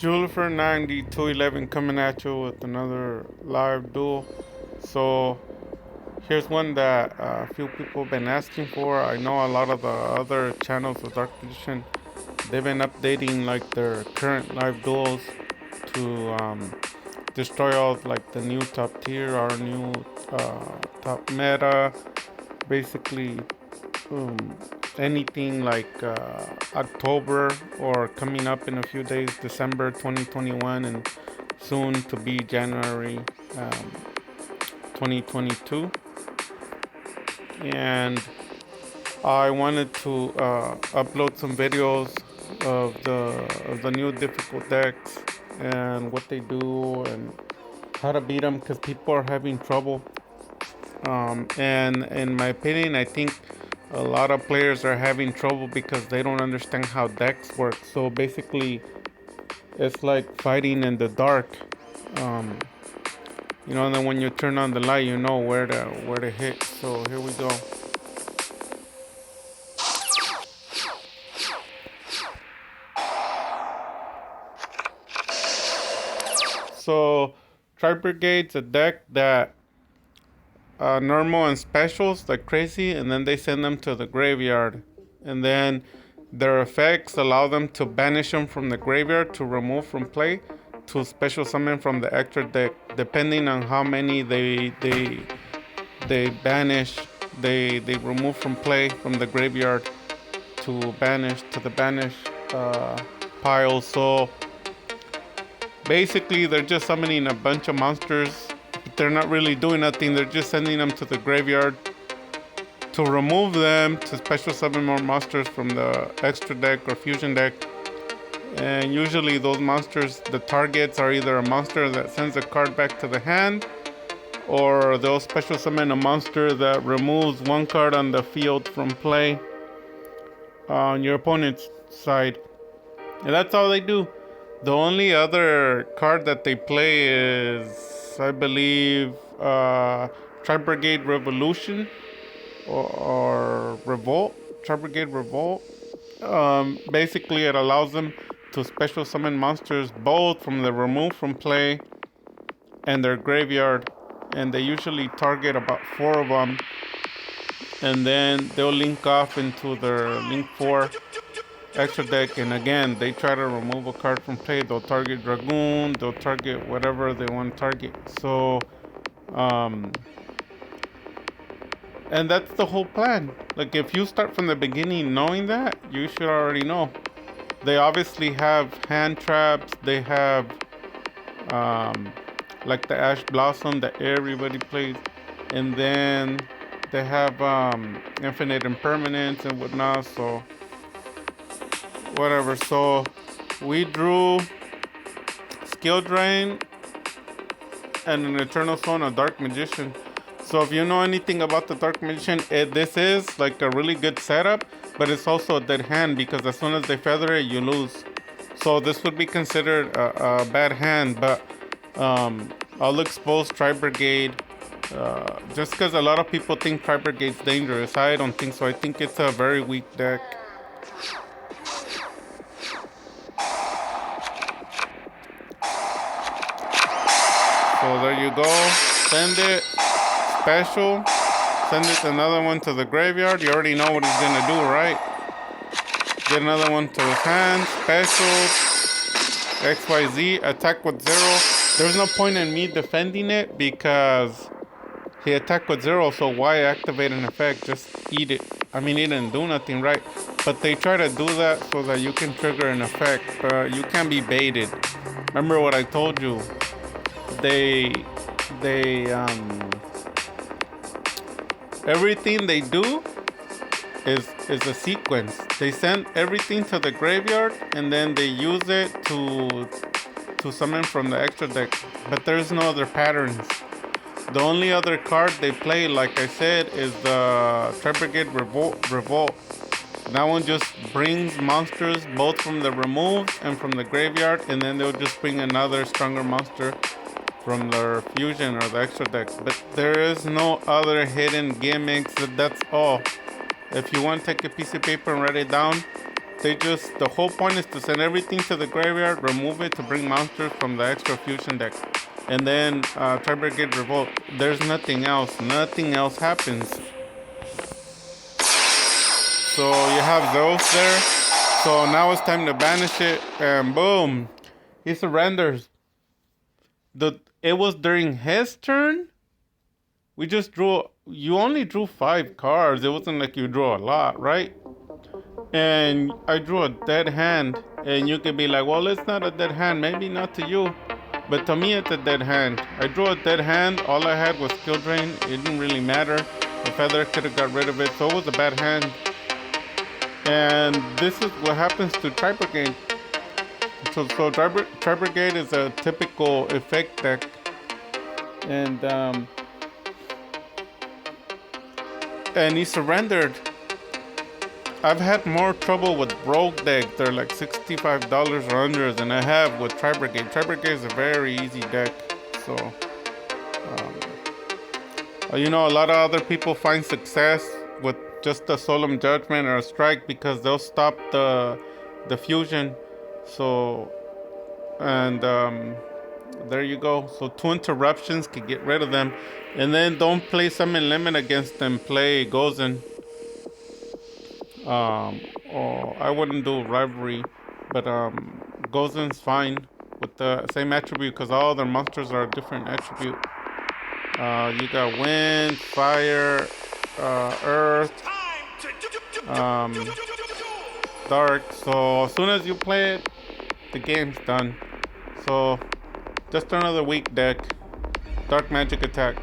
Julifer 9211 coming at you with another live duel. So here's one that a few people have been asking for. I know a lot of the other channels with Dark Magician, they've been updating like their current live duels to destroy all like the new top tier, our new top meta, basically um, anything like October or coming up in a few days, December 2021, and soon to be January 2022. And I wanted to upload some videos of the new difficult decks and what they do and how to beat them because people are having trouble. And in my opinion, I think a lot of players are having trouble because they don't understand how decks work. So basically, it's like fighting in the dark. Um, and then when you turn on the light, you know where to hit. So here we go. So tri-brigade's a deck that normal and specials like crazy, and then they send them to the graveyard, and then their effects allow them to banish them from the graveyard to remove from play to special summon from the extra deck, depending on how many they banish. They remove from play from the graveyard to banish to the banish pile. So basically, they're just summoning a bunch of monsters. They're not really doing nothing. They're just sending them to the graveyard to remove them to special summon more monsters from the extra deck or fusion deck. And usually those monsters, the targets are either a monster that sends a card back to the hand, or they'll special summon a monster that removes one card on the field from play on your opponent's side. And that's all they do. The only other card that they play is, I believe, tri-birgade Revolution or Revolt. Tri-birgade Revolt. Basically, it allows them to special summon monsters both from the remove from play and their graveyard. And they usually target about 4 of them. And then they'll link off into their link 4 extra deck, and again they try to remove a card from play. They'll target Dragoon, they'll target whatever they want to target. So and that's the whole plan. Like, if you start from the beginning knowing that, you should already know. They obviously have hand traps. They have like the Ash Blossom that everybody plays, and then they have infinite impermanence and whatnot. So whatever. So we drew Skill Drain and an Eternal Zone, a Dark Magician. So if you know anything about the Dark Magician, this is like a really good setup, but it's also a dead hand because as soon as they feather it, you lose. So this would be considered a bad hand, but I'll expose tri-birgade just because a lot of people think tri-brigade's dangerous. I don't think so. I think it's a very weak deck. So there you go. Send it. Special. Send it another one to the graveyard. You already know what he's gonna do, right? Get another one to his hand. Special. XYZ. Attack with 0. There's no point in me defending it because he attacked with 0. So why activate an effect? Just eat it. I mean, he didn't do nothing, right? But they try to do that so that you can trigger an effect. But you can't be baited. Remember what I told you. Everything they do is a sequence. They send everything to the graveyard and then they use it to summon from the extra deck. But there's no other patterns. The only other card they play, like I said, is the tri-birgade Revolt. That one just brings monsters both from the remove and from the graveyard, and then they'll just bring another stronger monster from their fusion or the extra deck. But there is no other hidden gimmicks. That's all. If you want to take a piece of paper and write it down, The whole point is to send everything to the graveyard, remove it to bring monsters from the extra fusion deck. And then tri-birgade revolt. There's nothing else. Nothing else happens. So you have those there. So now it's time to banish it, and boom, he surrenders. It was during his turn. We just drew. You only drew 5 cards. It wasn't like you drew a lot, right? And I drew a dead hand, and you could be like, well, it's not a dead hand. Maybe not to you, but to me, it's a dead hand. I drew a dead hand. All I had was skill drain. It didn't really matter. The feather could have got rid of it, so it was a bad hand. And this is what happens to tri-birgade. So tri-birgade is a typical effect deck, and he surrendered. I've had more trouble with rogue deck. They're like $65 or under than I have with tri-birgade. Tri-birgade is a very easy deck. So, a lot of other people find success with just a solemn judgment or a strike because they'll stop the fusion. So, and there you go. So 2 interruptions can get rid of them. And then don't play summon limit against them. Play Gozen. Or I wouldn't do rivalry, but Gozen's fine with the same attribute because all their monsters are a different attribute. You got wind, fire, earth, dark. So as soon as you play it, the game's done. So just another weak deck. Dark magic attack.